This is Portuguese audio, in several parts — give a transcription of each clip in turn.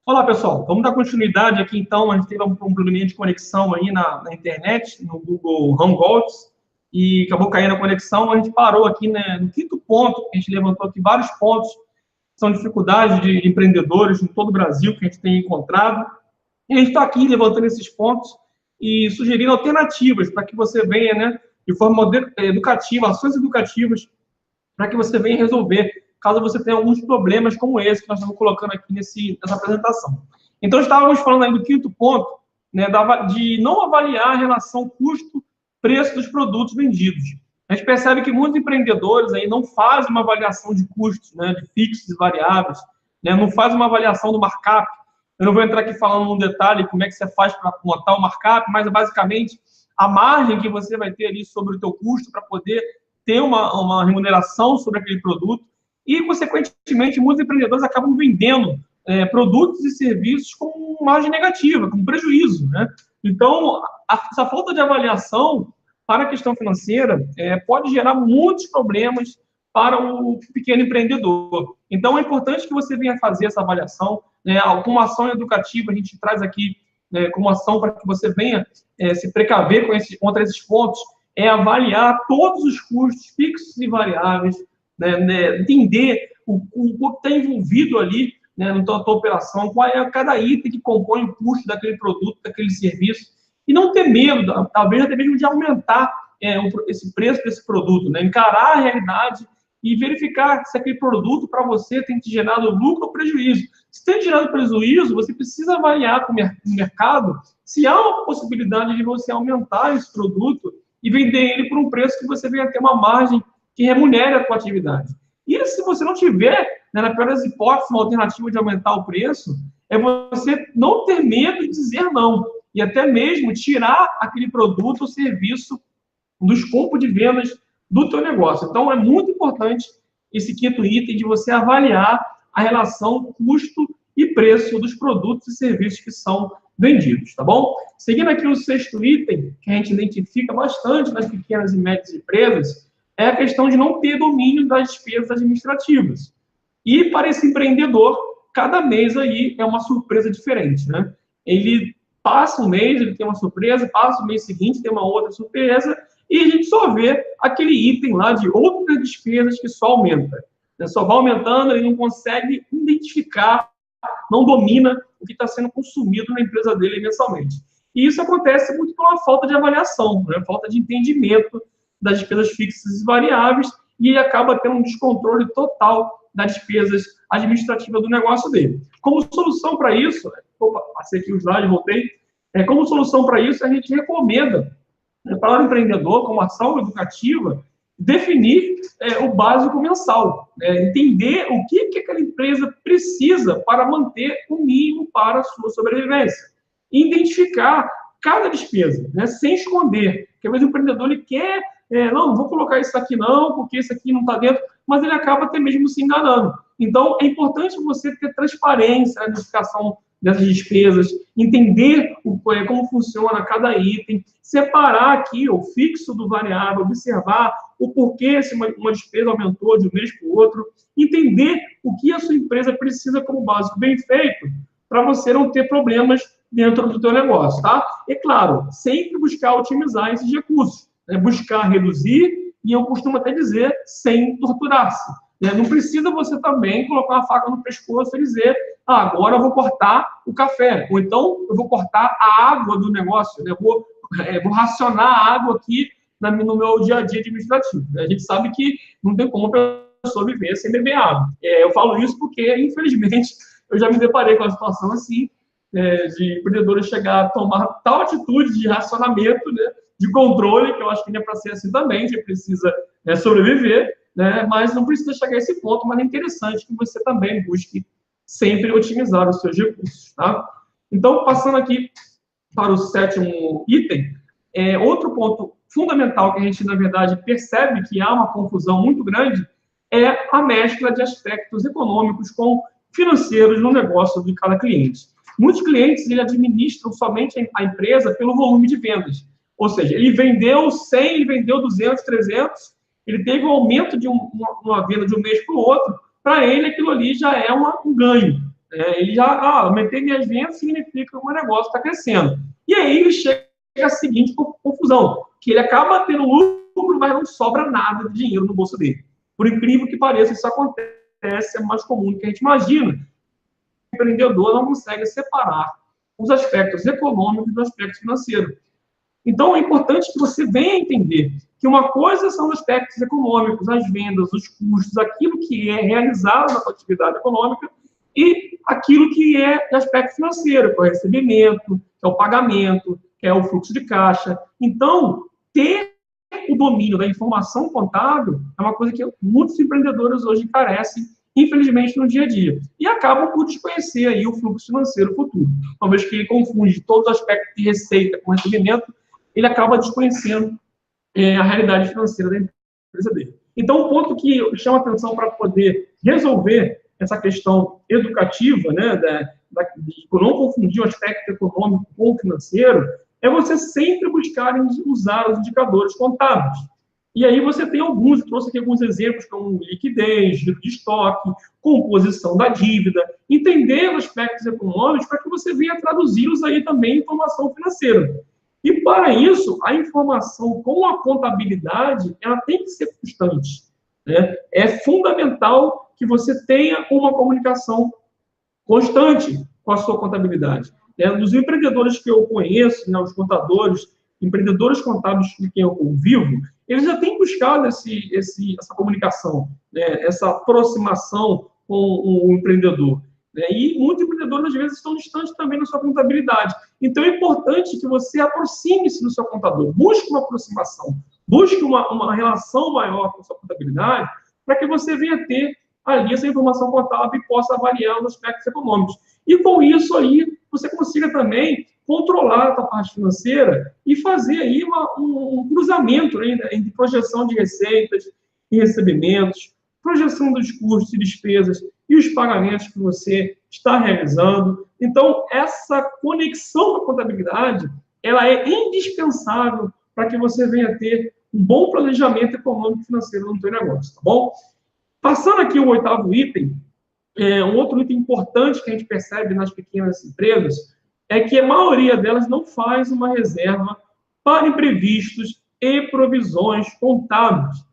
Olá, pessoal. Vamos dar continuidade aqui, então. A gente teve um probleminha de conexão aí na internet, no Google Hangouts, e acabou caindo a conexão. A gente parou aqui, né, no quinto ponto. A gente levantou aqui vários pontos, que são dificuldades de empreendedores em todo o Brasil que a gente tem encontrado. E a gente está aqui levantando esses pontos e sugerindo alternativas para que você venha, né, de forma educativa, ações educativas, para que você venha resolver, caso você tenha alguns problemas como esse que nós estamos colocando aqui nessa apresentação. Então, estávamos falando aí do quinto ponto, né, de não avaliar a relação custo-preço dos produtos vendidos. A gente percebe que muitos empreendedores aí não fazem uma avaliação de custos, né, de fixos e variáveis, né, não fazem uma avaliação do markup. Eu não vou entrar aqui falando num detalhe como é que você faz para montar o markup, mas basicamente a margem que você vai ter ali sobre o teu custo para poder ter uma remuneração sobre aquele produto e, consequentemente, muitos empreendedores acabam vendendo produtos e serviços com margem negativa, com prejuízo, né? Então, essa falta de avaliação para a questão financeira pode gerar muitos problemas para o pequeno empreendedor. Então, é importante que você venha fazer essa avaliação, né? Alguma ação educativa a gente traz aqui como ação para que você venha se precaver contra esses pontos, é avaliar todos os custos fixos e variáveis, né, entender o que está envolvido ali, né, na tua operação, qual é cada item que compõe o custo daquele produto, daquele serviço, e não ter medo, talvez até mesmo de aumentar esse preço desse produto, né, encarar a realidade e verificar se aquele produto para você tem te gerado lucro ou prejuízo. Se tem gerado prejuízo, você precisa avaliar com o mercado se há uma possibilidade de você aumentar esse produto e vender ele por um preço que você venha ter uma margem que remunere a tua atividade. E se você não tiver, né, na pior das hipóteses, uma alternativa de aumentar o preço, é você não ter medo de dizer não. E até mesmo tirar aquele produto ou serviço do escopo de vendas do teu negócio. Então, é muito importante esse quinto item de você avaliar a relação custo e preço dos produtos e serviços que são vendidos, tá bom? Seguindo aqui o sexto item, que a gente identifica bastante nas pequenas e médias empresas, é a questão de não ter domínio das despesas administrativas. E para esse empreendedor, cada mês aí é uma surpresa diferente, né? Ele passa um mês, ele tem uma surpresa, passa o mês seguinte, tem uma outra surpresa, e a gente só vê aquele item lá de outras despesas que só aumenta. Só vai aumentando, ele não consegue identificar, não domina o que está sendo consumido na empresa dele mensalmente. E isso acontece muito pela falta de avaliação, né? Falta de entendimento das despesas fixas e variáveis, e ele acaba tendo um descontrole total das despesas administrativas do negócio dele. Como solução para isso, passei aqui o slide, voltei, como solução para isso, a gente recomenda para o empreendedor, como ação educativa, definir o básico mensal, entender o que aquela empresa precisa para manter o mínimo para a sua sobrevivência. E identificar cada despesa, né, sem esconder. Porque às vezes o empreendedor ele quer, não vou colocar isso aqui não, porque isso aqui não está dentro, mas ele acaba até mesmo se enganando. Então, é importante você ter transparência na identificação dessas despesas, entender como funciona cada item, separar aqui o fixo do variável, observar o porquê se uma despesa aumentou de um mês para o outro, entender o que a sua empresa precisa como básico bem feito, para você não ter problemas dentro do teu negócio, tá? E, claro, sempre buscar otimizar esses recursos, né? Buscar reduzir, e eu costumo até dizer, sem torturar-se. Não precisa você também colocar a faca no pescoço e dizer, agora eu vou cortar o café, ou então eu vou cortar a água do negócio, né? Vou racionar a água aqui no meu dia a dia administrativo. A gente sabe que não tem como a pessoa viver sem beber água. Eu falo isso porque, infelizmente, eu já me deparei com uma situação assim, de empreendedores chegar a tomar tal atitude de racionamento, né, de controle, que eu acho que não é para ser assim também, que precisa sobreviver, né, mas não precisa chegar a esse ponto, mas é interessante que você também busque sempre otimizar os seus recursos, tá? Então, passando aqui para o sétimo item, outro ponto fundamental que a gente, na verdade, percebe que há uma confusão muito grande é a mescla de aspectos econômicos com financeiros no negócio de cada cliente. Muitos clientes ele administram somente a empresa pelo volume de vendas. Ou seja, ele vendeu 100, ele vendeu 200, 300, ele teve um aumento de uma venda de um mês para o outro, para ele aquilo ali já é um ganho. Ele já, aumentei minhas vendas significa que o meu negócio está crescendo. E aí ele chega a seguinte confusão, que ele acaba tendo lucro, mas não sobra nada de dinheiro no bolso dele. Por incrível que pareça, isso acontece, é mais comum do que a gente imagina. O empreendedor não consegue separar os aspectos econômicos dos aspectos financeiros. Então, é importante que você venha entender que uma coisa são os aspectos econômicos, as vendas, os custos, aquilo que é realizado na sua atividade econômica, e aquilo que é de aspecto financeiro, que é o recebimento, que é o pagamento, que é o fluxo de caixa. Então, ter o domínio da informação contábil é uma coisa que muitos empreendedores hoje carecem, infelizmente, no dia a dia. E acabam por desconhecer aí o fluxo financeiro futuro. Uma vez que ele confunde todos os aspectos de receita com recebimento, ele acaba desconhecendo a realidade financeira da empresa dele. Então, o ponto que eu chamo a atenção para poder resolver essa questão educativa, né, de não confundir o aspecto econômico com o financeiro, é você sempre buscar usar os indicadores contábeis. E aí você tem alguns, eu trouxe aqui alguns exemplos, como liquidez, livro de estoque, composição da dívida, entender os aspectos econômicos para que você venha traduzi-los aí também em informação financeira. E, para isso, a informação com a contabilidade, ela tem que ser constante, né? É fundamental que você tenha uma comunicação constante com a sua contabilidade. Dos empreendedores que eu conheço, né, os contadores, empreendedores contábeis com quem eu convivo, eles já têm buscado essa comunicação, né, essa aproximação com o empreendedor. E muitos empreendedores, às vezes, estão distantes também da sua contabilidade. Então, é importante que você aproxime-se do seu contador, busque uma aproximação, busque uma relação maior com a sua contabilidade, para que você venha ter ali essa informação contábil e possa avaliar os aspectos econômicos. E, com isso aí, você consiga também controlar a sua parte financeira e fazer aí um cruzamento, né, entre projeção de receitas e recebimentos, projeção dos custos e despesas e os pagamentos que você está realizando. Então, essa conexão com a contabilidade, ela é indispensável para que você venha ter um bom planejamento econômico e financeiro no seu negócio, tá bom? Passando aqui o 8º item, um outro item importante que a gente percebe nas pequenas empresas é que a maioria delas não faz uma reserva para imprevistos e provisões contábeis.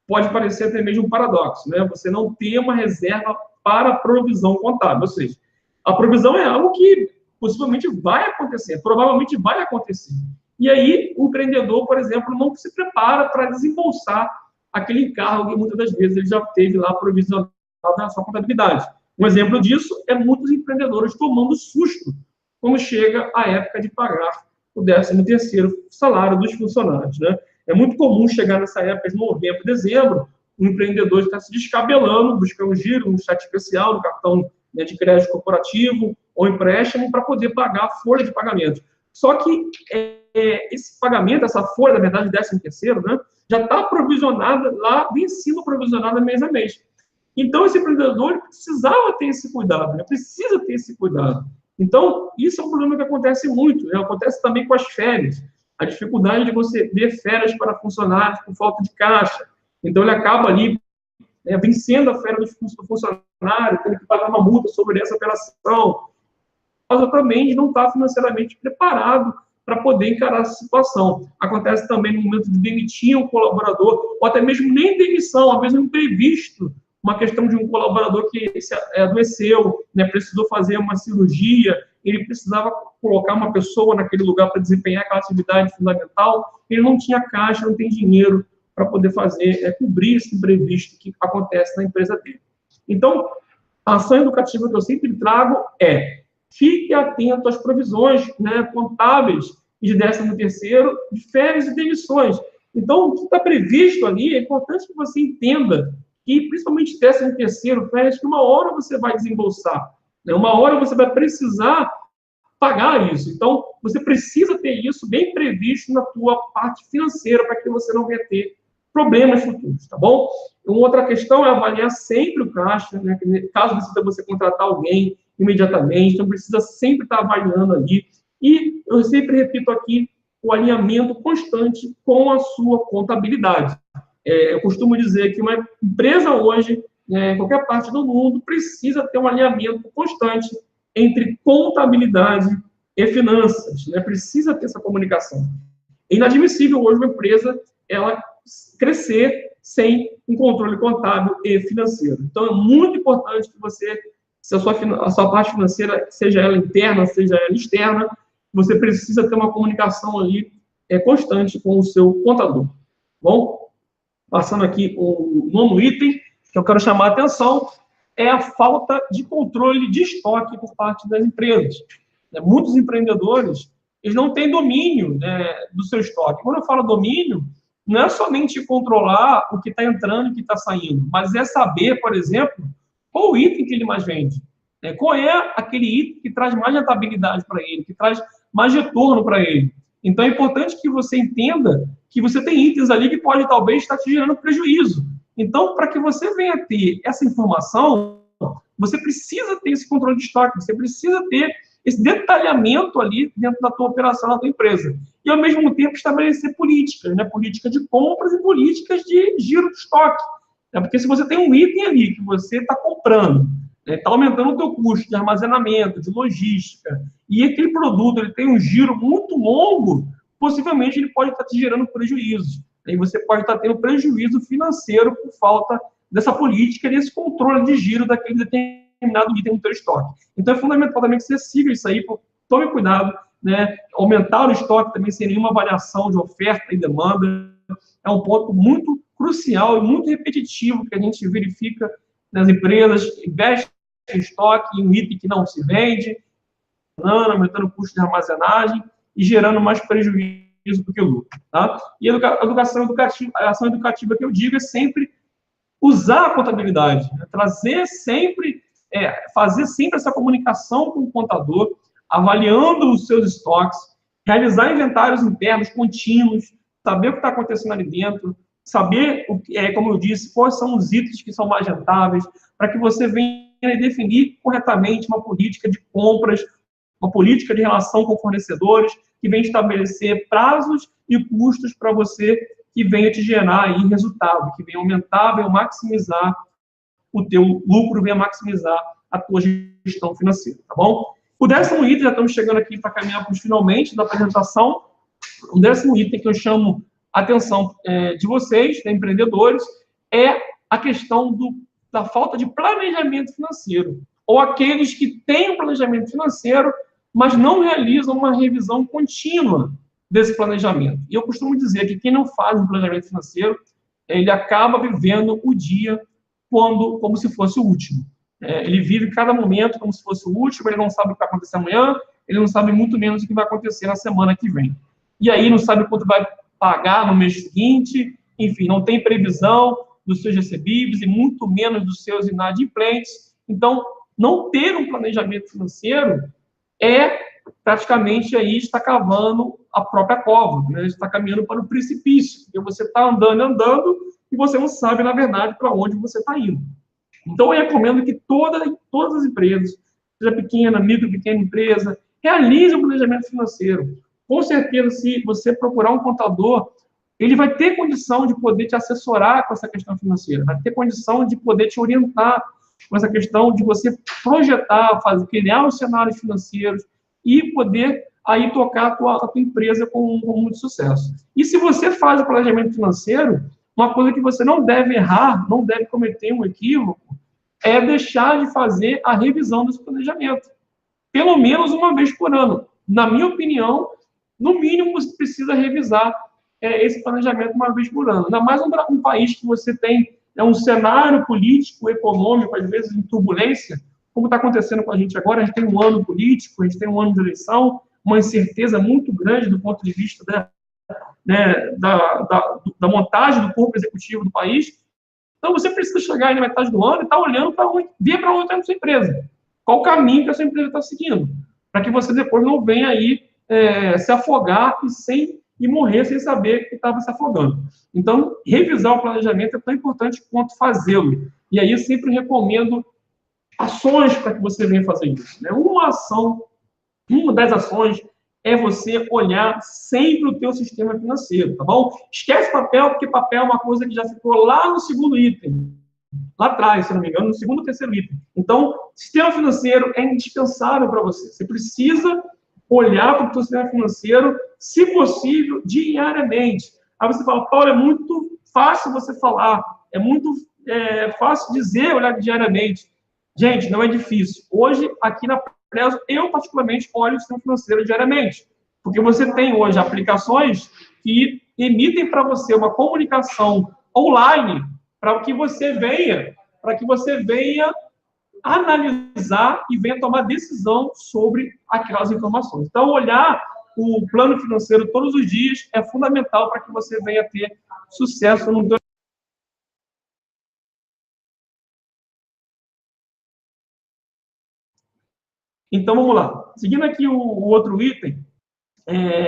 Pode parecer até mesmo um paradoxo, né? Você não ter uma reserva para provisão contábil, ou seja, a provisão é algo que possivelmente vai acontecer, provavelmente vai acontecer. E aí, o empreendedor, por exemplo, não se prepara para desembolsar aquele encargo que muitas das vezes ele já teve lá provisionado na sua contabilidade. Um exemplo disso é muitos empreendedores tomando susto quando chega a época de pagar o 13º salário dos funcionários, né? É muito comum chegar nessa época de novembro, dezembro, o empreendedor está se descabelando, buscando um giro, um chat especial, no cartão, né, de crédito corporativo ou empréstimo para poder pagar a folha de pagamento. Só que esse pagamento, essa folha, na verdade, 13º, né, já está provisionada lá, vencido provisionada mês a mês. Então, esse empreendedor precisava ter esse cuidado, né? Precisa ter esse cuidado. Então, isso é um problema que acontece muito, né? Acontece também com as férias. A dificuldade de você ver férias para funcionários por falta de caixa. Então, ele acaba ali vencendo a férias do funcionário, tendo que pagar uma multa sobre essa operação. Mas também de não estar financeiramente preparado para poder encarar essa situação. Acontece também no momento de demitir um colaborador, ou até mesmo nem demissão, às vezes um imprevisto, uma questão de um colaborador que se adoeceu, né, precisou fazer uma cirurgia, ele precisava colocar uma pessoa naquele lugar para desempenhar aquela atividade fundamental, ele não tinha caixa, não tem dinheiro para poder fazer, cobrir esse imprevisto que acontece na empresa dele. Então, a ação educativa que eu sempre trago fique atento às provisões, né, contábeis de 13º, de férias e demissões. Então, o que está previsto ali, é importante que você entenda que, principalmente 13º, férias, que uma hora você vai desembolsar, né? Uma hora você vai precisar pagar isso. Então, você precisa ter isso bem previsto na tua parte financeira para que você não venha ter problemas futuros, tá bom? Uma outra questão é avaliar sempre o caixa, né? Caso você contratar alguém imediatamente, então precisa sempre estar avaliando ali. E eu sempre repito aqui, o alinhamento constante com a sua contabilidade. Eu costumo dizer que uma empresa hoje, em qualquer parte do mundo, precisa ter um alinhamento constante entre contabilidade e finanças, né? Precisa ter essa comunicação. É inadmissível hoje uma empresa ela crescer sem um controle contábil e financeiro. Então, é muito importante que você, se a sua parte financeira, seja ela interna, seja ela externa, você precisa ter uma comunicação ali constante com o seu contador. Bom, passando aqui o nono item, que eu quero chamar a atenção, é a falta de controle de estoque por parte das empresas. Muitos empreendedores, eles não têm domínio, né, do seu estoque. Quando eu falo domínio, não é somente controlar o que está entrando e o que está saindo, mas é saber, por exemplo, qual o item que ele mais vende. Qual é aquele item que traz mais rentabilidade para ele, que traz mais retorno para ele. Então, é importante que você entenda que você tem itens ali que pode, talvez, estar te gerando prejuízo. Então, para que você venha ter essa informação, você precisa ter esse controle de estoque, você precisa ter esse detalhamento ali dentro da tua operação, da tua empresa. E, ao mesmo tempo, estabelecer políticas, né? Políticas de compras e políticas de giro de estoque. Porque se você tem um item ali que você está comprando, está aumentando o teu custo de armazenamento, de logística, e aquele produto ele tem um giro muito longo, possivelmente ele pode estar te gerando prejuízo. E você pode estar tendo prejuízo financeiro por falta dessa política, desse controle de giro daquele determinado item no teu estoque. Então, é fundamental também que você siga isso aí, tome cuidado, né? Aumentar o estoque também sem nenhuma variação de oferta e demanda é um ponto muito crucial e muito repetitivo que a gente verifica nas empresas, investe em estoque, em um item que não se vende, aumentando o custo de armazenagem e gerando mais prejuízo do que lucro. Tá? E a educação educativa, a ação educativa que eu digo é sempre usar a contabilidade, né? Trazer sempre, fazer sempre essa comunicação com o contador, avaliando os seus estoques, realizar inventários internos contínuos, saber o que está acontecendo ali dentro, saber, como eu disse, quais são os itens que são mais rentáveis, para que você venha definir corretamente uma política de compras, uma política de relação com fornecedores, que venha estabelecer prazos e custos para você, que venha te gerar aí resultado, que venha aumentar, venha maximizar o teu lucro, venha maximizar a tua gestão financeira, tá bom? O 10º item, já estamos chegando aqui para caminhar para os finalmente da apresentação. O 10º item que eu chamo a atenção de vocês, né, empreendedores, é a questão da falta de planejamento financeiro. Ou aqueles que têm um planejamento financeiro, mas não realizam uma revisão contínua desse planejamento. E eu costumo dizer que quem não faz um planejamento financeiro, ele acaba vivendo o dia como se fosse o último. Ele vive cada momento como se fosse o último, ele não sabe o que vai acontecer amanhã, ele não sabe muito menos o que vai acontecer na semana que vem. E aí não sabe quanto vai pagar no mês seguinte, enfim, não tem previsão dos seus recebíveis e muito menos dos seus inadimplentes. Então, não ter um planejamento financeiro praticamente aí está cavando a própria cova, né? Está caminhando para o precipício, porque você está andando e você não sabe, na verdade, para onde você está indo. Então, eu recomendo que todas as empresas, seja pequena, micro, pequena empresa, realizem um planejamento financeiro. Com certeza, se você procurar um contador, ele vai ter condição de poder te assessorar com essa questão financeira, vai ter condição de poder te orientar com essa questão de você projetar, criar os cenários financeiros e poder aí tocar a tua empresa com muito sucesso. E se você faz o planejamento financeiro, uma coisa que você não deve errar, não deve cometer um equívoco, é deixar de fazer a revisão desse planejamento. Pelo menos uma vez por ano. Na minha opinião, no mínimo, você precisa revisar esse planejamento uma vez por ano. Ainda mais um país que você tem um cenário político, econômico, às vezes em turbulência, como está acontecendo com a gente agora. A gente tem um ano político, a gente tem um ano de eleição, uma incerteza muito grande do ponto de vista da montagem do corpo executivo do país. Então, você precisa chegar aí na metade do ano e estar olhando para onde, ver para onde está a sua empresa. Qual o caminho que a sua empresa está seguindo. Para que você depois não venha aí se afogar e morrer sem saber que estava se afogando. Então, revisar o planejamento é tão importante quanto fazê-lo. E aí eu sempre recomendo ações para que você venha fazer isso, né? Uma das ações é você olhar sempre o teu sistema financeiro, tá bom? Esquece papel, porque papel é uma coisa que já ficou lá no 2º item. lá atrás, se não me engano, no segundo ou terceiro item. Então, sistema financeiro é indispensável para você. Você precisa olhar para o seu sistema financeiro, se possível, diariamente. Aí você fala, Paulo, é muito fácil você falar, é muito fácil dizer, olhar diariamente. Gente, não é difícil. Hoje, aqui na Preso, eu particularmente olho o sistema financeiro diariamente, porque você tem hoje aplicações que emitem para você uma comunicação online para que você venha analisar e venha tomar decisão sobre aquelas informações. Então, olhar o plano financeiro todos os dias é fundamental para que você venha ter sucesso no teu. Então, vamos lá. Seguindo aqui o outro item,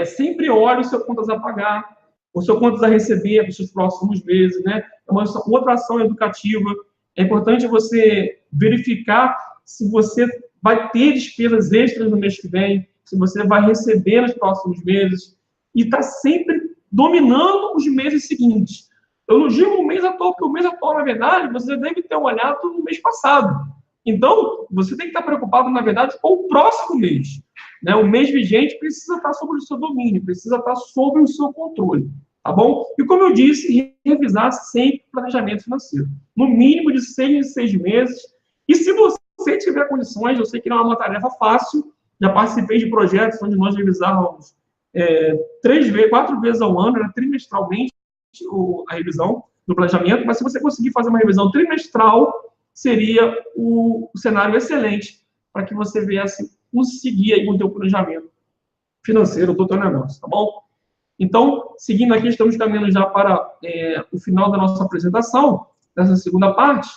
sempre olhe o seu contas a pagar, o seu contas a receber para os seus próximos meses, né? É uma outra ação educativa. É importante você verificar se você vai ter despesas extras no mês que vem, se você vai receber nos próximos meses, e está sempre dominando os meses seguintes. Eu não digo o mês atual, porque o mês atual, na verdade, você deve ter olhado no mês passado. Então, você tem que estar preocupado, na verdade, com o próximo mês. Né? O mês vigente precisa estar sob o seu domínio, precisa estar sob o seu controle. Tá bom? E como eu disse, revisar sempre o planejamento financeiro. No mínimo de 6 em 6 meses. E se você tiver condições, eu sei que não é uma tarefa fácil, já participei de projetos onde nós revisávamos 4 vezes ao ano, era trimestralmente a revisão do planejamento, mas se você conseguir fazer uma revisão trimestral, seria o cenário excelente para que você viesse conseguir aí com o teu planejamento financeiro do teu negócio, tá bom? Então, seguindo aqui, estamos caminhando já para o final da nossa apresentação, dessa segunda parte.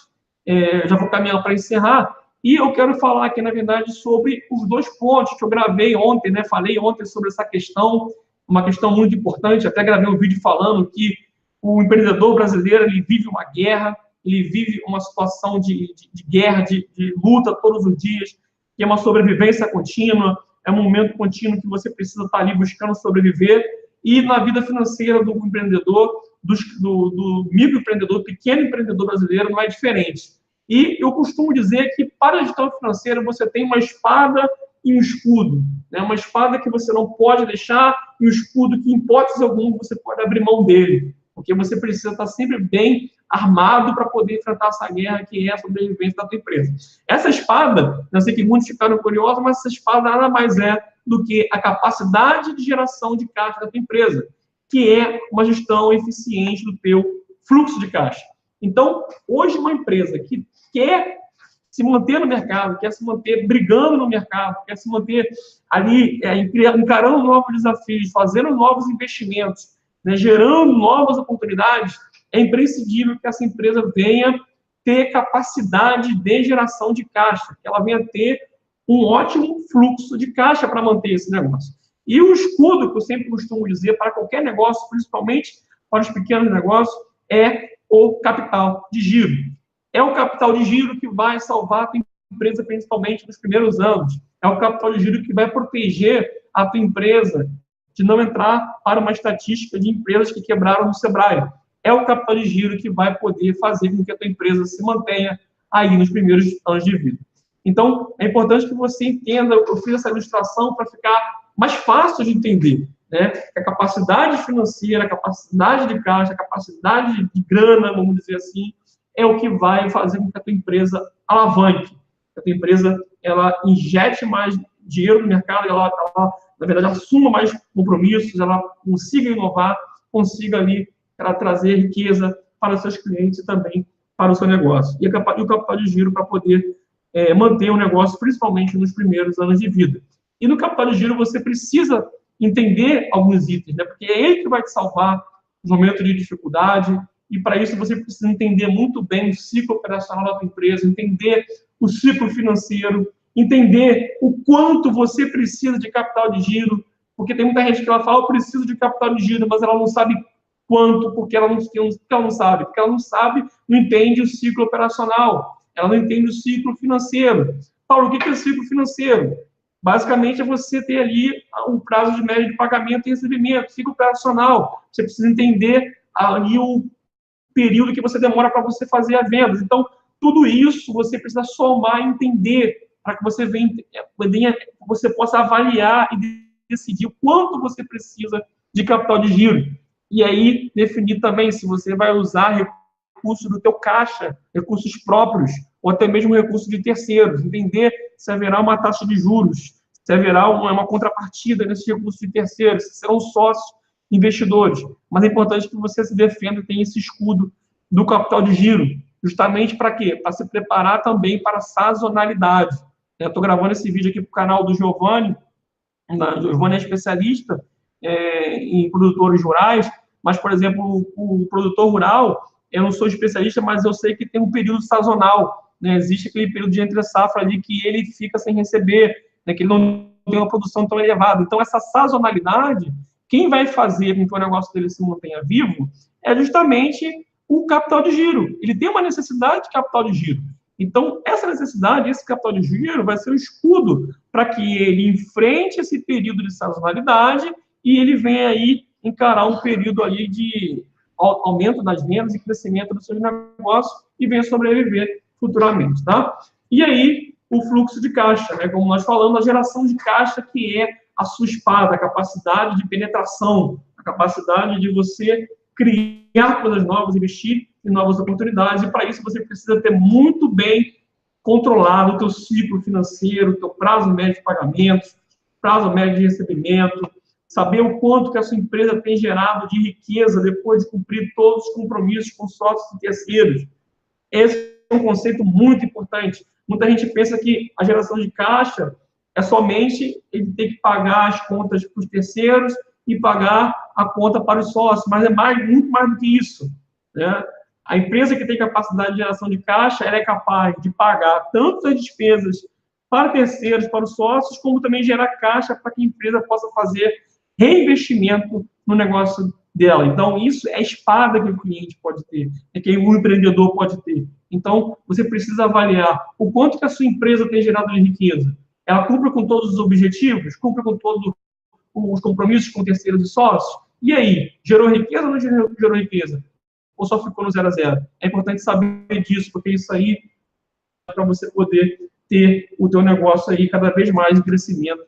Já vou caminhar para encerrar. E eu quero falar aqui, na verdade, sobre os 2 pontos que eu gravei ontem, né? Falei ontem sobre essa questão, uma questão muito importante. Até gravei um vídeo falando que o empreendedor brasileiro, ele vive uma guerra, ele vive uma situação de guerra, de luta todos os dias, que é uma sobrevivência contínua, é um momento contínuo que você precisa estar ali buscando sobreviver. E na vida financeira do empreendedor, do microempreendedor, pequeno empreendedor brasileiro, não é diferente. E eu costumo dizer que para a gestão financeira você tem uma espada e um escudo. Né? Uma espada que você não pode deixar e um escudo que, em hipótese alguma, você pode abrir mão dele. Porque você precisa estar sempre bem armado para poder enfrentar essa guerra que é a sobrevivência da tua empresa. Essa espada, eu sei que muitos ficaram curiosos, mas essa espada nada mais é do que a capacidade de geração de caixa da tua empresa, que é uma gestão eficiente do teu fluxo de caixa. Então, hoje uma empresa que quer se manter no mercado, quer se manter brigando no mercado, quer se manter ali encarando novos desafios, fazendo novos investimentos, né, gerando novas oportunidades, é imprescindível que essa empresa venha ter capacidade de geração de caixa, que ela venha ter um ótimo fluxo de caixa para manter esse negócio. E o escudo, que eu sempre costumo dizer, para qualquer negócio, principalmente para os pequenos negócios, é o capital de giro. É o capital de giro que vai salvar a tua empresa, principalmente nos primeiros anos. É o capital de giro que vai proteger a tua empresa de não entrar para uma estatística de empresas que quebraram no Sebrae. É o capital de giro que vai poder fazer com que a tua empresa se mantenha aí nos primeiros anos de vida. Então, é importante que você entenda, eu fiz essa ilustração para ficar mais fácil de entender, né? A capacidade financeira, a capacidade de caixa, a capacidade de grana, vamos dizer assim, é o que vai fazer com que a tua empresa alavanque, que a tua empresa ela injete mais dinheiro no mercado, ela na verdade, assuma mais compromissos, ela consiga inovar, consiga ali ela trazer riqueza para os seus clientes e também para o seu negócio. E o capital de giro para poder manter o negócio, principalmente nos primeiros anos de vida. E no capital de giro você precisa entender alguns itens, né? Porque é ele que vai te salvar nos momentos de dificuldade, e para isso você precisa entender muito bem o ciclo operacional da tua empresa, entender o ciclo financeiro, entender o quanto você precisa de capital de giro, porque tem muita gente que ela fala, eu preciso de capital de giro, mas ela não sabe quanto, porque ela não sabe, porque ela não sabe, não entende o ciclo operacional, ela não entende o ciclo financeiro. Paulo, o que é o ciclo financeiro? Basicamente é você ter ali um prazo de média de pagamento e recebimento, ciclo operacional. Você precisa entender ali o período que você demora para você fazer as vendas. Então, tudo isso você precisa somar e entender para que você possa avaliar e decidir o quanto você precisa de capital de giro. E aí, definir também se você vai usar recursos do teu caixa, recursos próprios, ou até mesmo recursos de terceiros. Entender se haverá uma taxa de juros, se haverá uma contrapartida nesses recursos de terceiros, se serão sócios investidores. Mas é importante que você se defenda e tenha esse escudo do capital de giro. Justamente para quê? Para se preparar também para a sazonalidade. Eu estou gravando esse vídeo aqui para o canal do Giovanni. O Giovanni é especialista em produtores rurais, mas, por exemplo, o produtor rural, eu não sou especialista, mas eu sei que tem um período sazonal, né? Existe aquele período de entre-safra ali que ele fica sem receber, né? Que ele não tem uma produção tão elevada. Então, essa sazonalidade, quem vai fazer com que o negócio dele se mantenha vivo é justamente o capital de giro. Ele tem uma necessidade de capital de giro. Então, essa necessidade, esse capital de giro, vai ser o escudo para que ele enfrente esse período de sazonalidade e ele venha aí encarar um período ali de aumento das vendas e crescimento do seu negócio e venha sobreviver futuramente, tá? E aí, o fluxo de caixa, né? Como nós falamos, a geração de caixa, que é a sua espada, a capacidade de penetração, a capacidade de você criar coisas novas, investir em novas oportunidades, e para isso você precisa ter muito bem controlado o teu ciclo financeiro, o teu prazo médio de pagamentos, prazo médio de recebimento, saber o quanto que a sua empresa tem gerado de riqueza depois de cumprir todos os compromissos com sócios e terceiros. Esse é um conceito muito importante. Muita gente pensa que a geração de caixa é somente ele ter que pagar as contas para os terceiros e pagar a conta para os sócios, mas é muito mais do que isso, né? A empresa que tem capacidade de geração de caixa, ela é capaz de pagar tanto as despesas para terceiros, para os sócios, como também gerar caixa para que a empresa possa fazer reinvestimento no negócio dela. Então, isso é a espada que o cliente pode ter, é que o empreendedor pode ter. Então, você precisa avaliar o quanto que a sua empresa tem gerado de riqueza. Ela cumpre com todos os objetivos? Cumpre com todos os compromissos com terceiros e sócios? E aí, gerou riqueza ou não gerou riqueza? Ou só ficou no 0 a 0? É importante saber disso, porque isso aí é para você poder ter o teu negócio aí cada vez mais em crescimento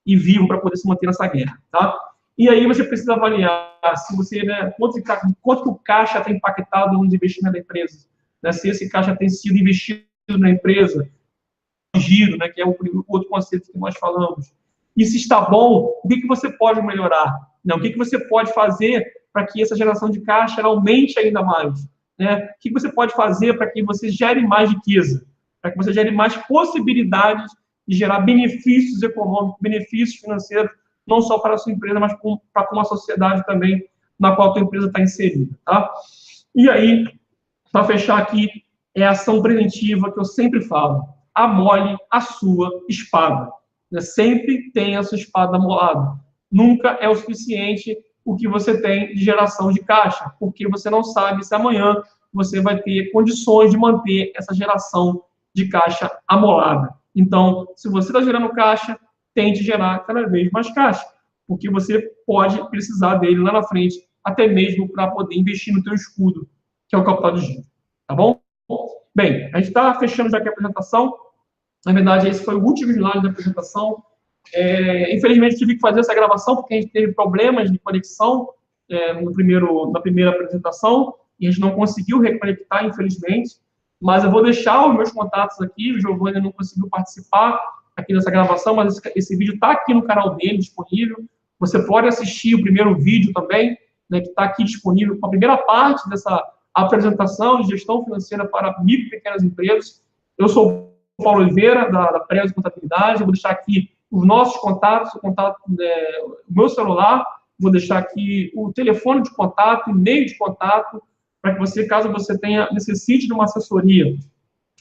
e vivo para poder se manter nessa guerra, tá? E aí você precisa avaliar se você, né, quanto que o caixa tem impactado nos investimentos da empresa, né? Se esse caixa tem sido investido na empresa, giro, né, que é o outro conceito que nós falamos. E se está bom, o que você pode melhorar? Né? O que você pode fazer para que essa geração de caixa aumente ainda mais? Né? O que você pode fazer para que você gere mais riqueza? Para que você gere mais possibilidades de gerar benefícios econômicos, benefícios financeiros, não só para a sua empresa, mas para com a sociedade também na qual a sua empresa está inserida. Tá? E aí, para fechar aqui, é a ação preventiva que eu sempre falo. Amole a sua espada. Sempre tenha a sua espada amolada. Nunca é o suficiente o que você tem de geração de caixa, porque você não sabe se amanhã você vai ter condições de manter essa geração de caixa amolada. Então, se você está gerando caixa, tente gerar cada vez mais caixa, porque você pode precisar dele lá na frente, até mesmo para poder investir no teu escudo, que é o capital de giro. Tá bom? Bem, a gente está fechando já aqui a apresentação. Na verdade, esse foi o último slide da apresentação. Infelizmente, tive que fazer essa gravação porque a gente teve problemas de conexão na primeira apresentação e a gente não conseguiu reconectar, infelizmente. Mas eu vou deixar os meus contatos aqui. O Giovanni não conseguiu participar aqui dessa gravação, mas esse vídeo está aqui no canal dele, disponível. Você pode assistir o primeiro vídeo também, né, que está aqui disponível com a primeira parte dessa apresentação de gestão financeira para micro e pequenas empresas. Eu sou o Paulo Oliveira, da Prezi Contabilidade. Eu vou deixar aqui os nossos contatos, o meu celular, vou deixar aqui o telefone de contato, e-mail de contato, para que você, caso você necessite de uma assessoria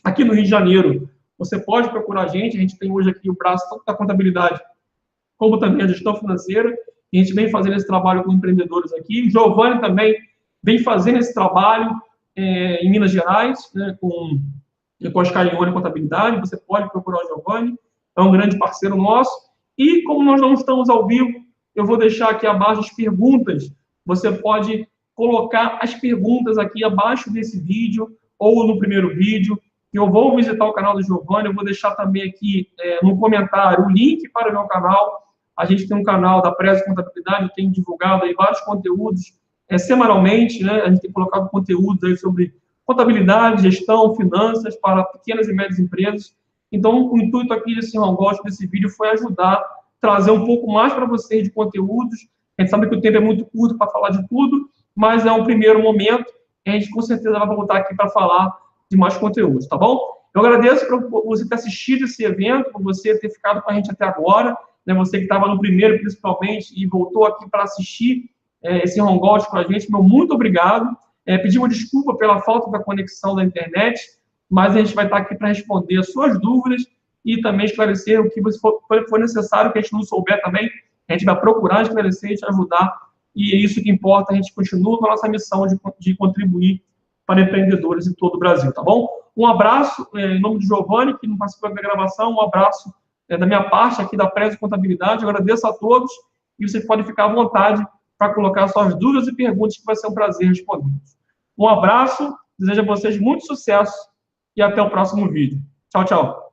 aqui no Rio de Janeiro, você pode procurar a gente tem hoje aqui o braço tanto da contabilidade, como também a gestão financeira, e a gente vem fazendo esse trabalho com empreendedores aqui. O Giovanni também vem fazendo esse trabalho em Minas Gerais, né, com a Scalione Contabilidade. Você pode procurar o Giovanni, é um grande parceiro nosso. E como nós não estamos ao vivo, eu vou deixar aqui abaixo as perguntas. Você pode colocar as perguntas aqui abaixo desse vídeo, ou no primeiro vídeo. Eu vou visitar o canal do Giovanni, eu vou deixar também aqui no comentário o link para o meu canal. A gente tem um canal da Prezo Contabilidade, eu tenho divulgado aí vários conteúdos semanalmente, né? A gente tem colocado conteúdos aí sobre contabilidade, gestão, finanças para pequenas e médias empresas. Então, o intuito aqui desse hangout, desse vídeo, foi ajudar, trazer um pouco mais para vocês de conteúdos. A gente sabe que o tempo é muito curto para falar de tudo, mas é um primeiro momento. A gente com certeza vai voltar aqui para falar de mais conteúdos, tá bom? Eu agradeço por você ter assistido esse evento, por você ter ficado com a gente até agora, né? Você que estava no primeiro, principalmente, e voltou aqui para assistir esse hangout com a gente, meu muito obrigado. Pedir uma desculpa pela falta da conexão da internet, mas a gente vai estar aqui para responder as suas dúvidas e também esclarecer o que for necessário, que a gente não souber também, a gente vai procurar esclarecer e te ajudar, e é isso que importa, a gente continua com a nossa missão de contribuir para empreendedores em todo o Brasil, tá bom? Um abraço, em nome de Giovanni, que não participou da gravação, um abraço da minha parte aqui da Prezo Contabilidade, eu agradeço a todos, e vocês podem ficar à vontade para colocar suas dúvidas e perguntas, que vai ser um prazer responder. Um abraço, desejo a vocês muito sucesso, e até o próximo vídeo. Tchau, tchau.